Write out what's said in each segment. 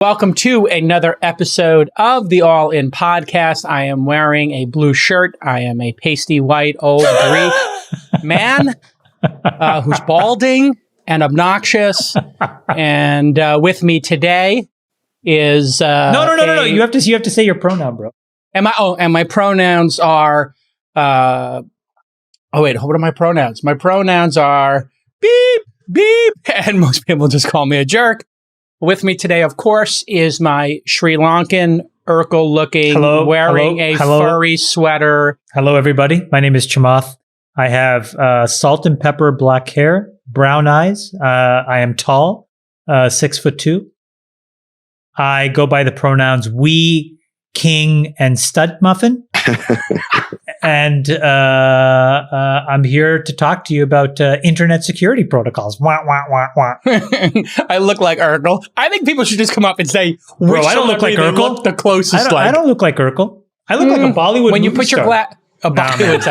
Welcome to another episode of the All In Podcast. I am wearing a blue shirt. I am a pasty white old Greek man who's balding and obnoxious. And with me today is no. You have to say your pronoun, bro. And my pronouns are what are my pronouns? My pronouns are beep, beep, and most people just call me a jerk. With me today, of course, is my Sri Lankan Urkel-looking, wearing a furry sweater. Hello, everybody. My name is Chamath. I have salt and pepper black hair, brown eyes. I am tall, 6'2". I go by the pronouns we, king, and stud muffin. And I'm here to talk to you about internet security protocols. Wah, wah, wah, wah. I look like Urkel. I think people should just come up and say, bro, I don't look like Urkel. The closest I don't look like Urkel. I look like a Bollywood when you movie put your Bollywood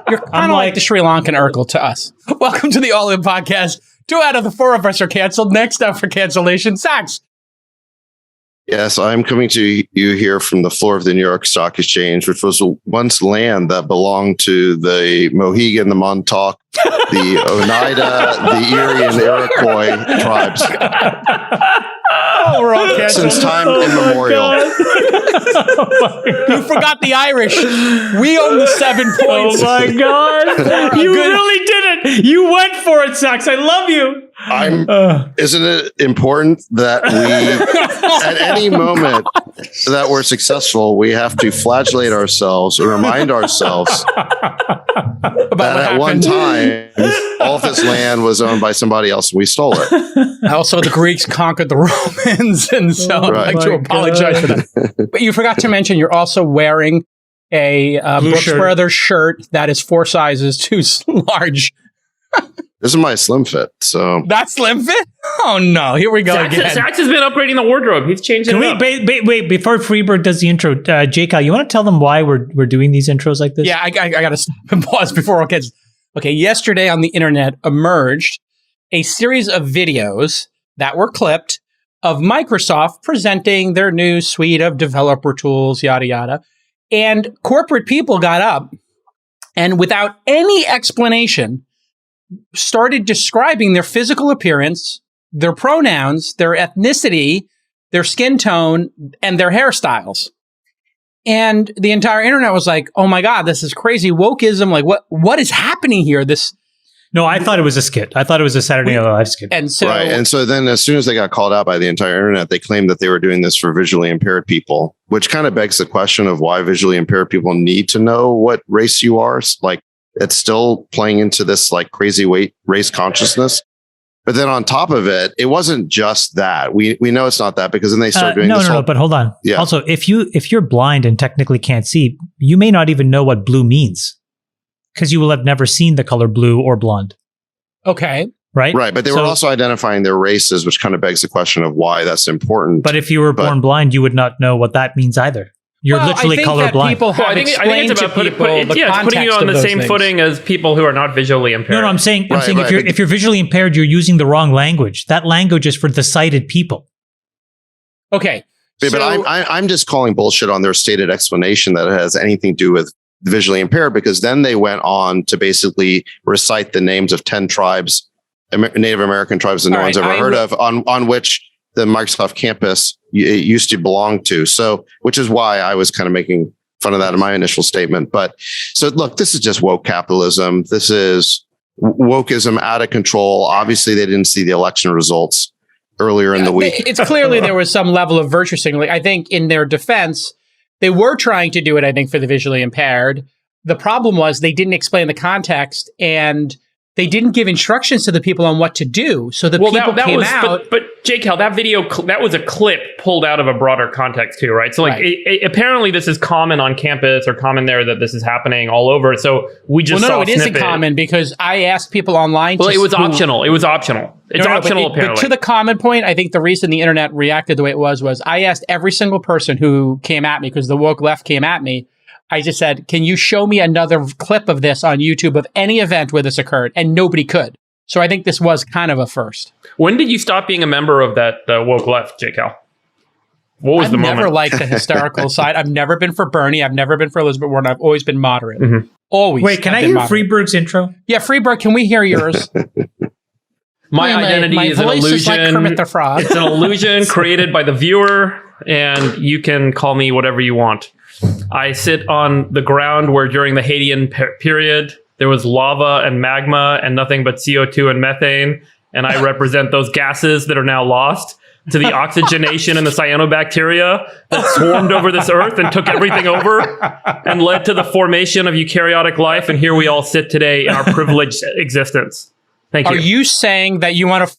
you're kind of like the Sri Lankan Urkel to us. Welcome to the All In Podcast. 2 out of the 4 of us are canceled. Next up for cancellation, Sachs. Yes, I'm coming to you here from the floor of the New York Stock Exchange, which was once land that belonged to the Mohegan, the Montauk, the Oneida, the Erie, and the Iroquois tribes. We're all canceled. Since time immemorial. You forgot the Irish. We own the 7 points. Oh my God. You really did it. You went for it, Sachs. I love you. Isn't it important that we, at any moment that we're successful, we have to flagellate ourselves or remind ourselves that at one time, all of this land was owned by somebody else and we stole it. Also, the Greeks conquered the Romans, and so I'd like to apologize for that. But you forgot to mention you're also wearing a Brooks Brothers shirt that is 4 sizes too large. This is my slim fit, so... That's slim fit? Oh, no. Here we go again. Sachs has been upgrading the wardrobe. He's changing it up. Wait, before Friedberg does the intro, Jake, you want to tell them why we're doing these intros like this? Yeah, I got to stop and pause before it gets... Okay, yesterday on the internet emerged a series of videos that were clipped of Microsoft presenting their new suite of developer tools, yada, yada. And corporate people got up and without any explanation started describing their physical appearance, their pronouns, their ethnicity, their skin tone, and their hairstyles. And the entire internet was like, oh my God, this is crazy wokeism. Like, what is happening here? No, I thought it was a skit. I thought it was a Saturday Night Live skit. And so, right. And so then as soon as they got called out by the entire internet, they claimed that they were doing this for visually impaired people, which kind of begs the question of why visually impaired people need to know what race you are. Like, it's still playing into this like crazy race consciousness. But then on top of it, it wasn't just that. We know it's not that because then they start doing this. No, but hold on. Yeah. Also, if you're blind and technically can't see, you may not even know what blue means because you will have never seen the color blue or blonde. Okay. Right? Right. But they were also identifying their races, which kind of begs the question of why that's important. But if you were born blind, you would not know what that means either. You're literally colorblind. I think it's about putting you on the same footing as people who are not visually impaired. No, I'm saying if you're visually impaired, you're using the wrong language. That language is for the sighted people. Okay. But I'm just calling bullshit on their stated explanation that it has anything to do with visually impaired, because then they went on to basically recite the names of 10 tribes, Native American tribes that no one's ever heard of, on which the Microsoft campus used to belong to. So, which is why I was kind of making fun of that in my initial statement. But so look, this is just woke capitalism. This is wokeism out of control. Obviously, they didn't see the election results earlier in the week. It's clearly there was some level of virtue signaling. I think in their defense, they were trying to do it, I think, for the visually impaired. The problem was they didn't explain the context and they didn't give instructions to the people on what to do. So the people came out. But Jake, that video, that was a clip pulled out of a broader context too, right? So like, apparently this is common on campus or common there that this is happening all over. So we just saw a snippet. It isn't common because I asked people online. Well, it was optional. It was optional. It's optional, apparently. But to the common point, I think the reason the internet reacted the way it was I asked every single person who came at me, because the woke left came at me. I just said, can you show me another clip of this on YouTube of any event where this occurred? And nobody could. So I think this was kind of a first. When did you stop being a member of that woke left, J. Cal? What was I've the never moment? liked the hysterical side. I've never been for Bernie. I've never been for Elizabeth Warren. I've always been moderate. Mhm. Always. Wait, can I've I been hear moderate. Friedberg's intro? Yeah, Friedberg, can we hear yours? My identity my is an voice illusion. is like Kermit the Frog. It's an illusion created by the viewer, and you can call me whatever you want. I sit on the ground where during the Hadean period, there was lava and magma and nothing but CO2 and methane. And I represent those gases that are now lost to the oxygenation and the cyanobacteria that swarmed over this earth and took everything over and led to the formation of eukaryotic life. And here we all sit today in our privileged existence. Thank you. Are you saying that you want to...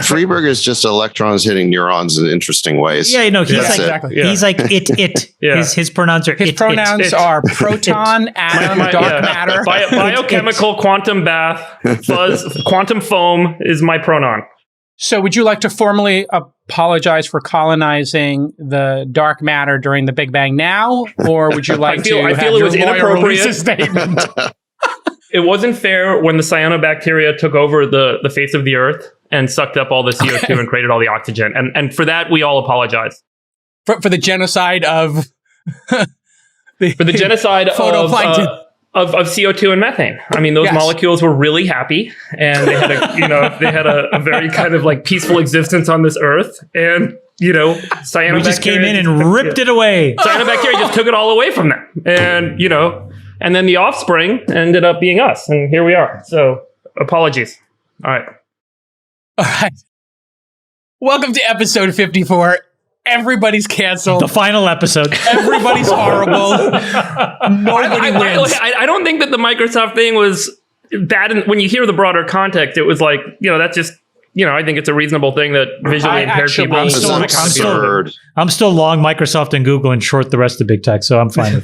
Friedberg is just electrons hitting neurons in interesting ways. Yeah, no, he's That's like it. exactly. Yeah. he's like it. Yeah. His pronouns are His it. pronouns it. are proton, atom, dark matter. Biochemical quantum bath, fuzz, quantum foam is my pronoun. So would you like to formally apologize for colonizing the dark matter during the Big Bang now? Or would you like I feel have it your was lawyer release a inappropriate. statement? It wasn't fair when the cyanobacteria took over the face of the earth and sucked up all the CO2 and created all the oxygen. And for that, we all apologize. For the genocide of... For the genocide Photoplankton. of CO2 and methane. I mean, those Yes. molecules were really happy, and they had a very kind of like peaceful existence on this earth. And cyanobacteria We just came in and ripped it away. Cyanobacteria just took it all away from them, and and then the offspring ended up being us, and here we are. So apologies. All right. All right. Welcome to episode 54. Everybody's canceled. The final episode. Everybody's horrible. Nobody wins. I don't think that the Microsoft thing was that. When you hear the broader context, it was like, that's just, I think it's a reasonable thing that visually impaired people. It's absurd. I'm still long Microsoft and Google and short the rest of big tech, so I'm fine with it.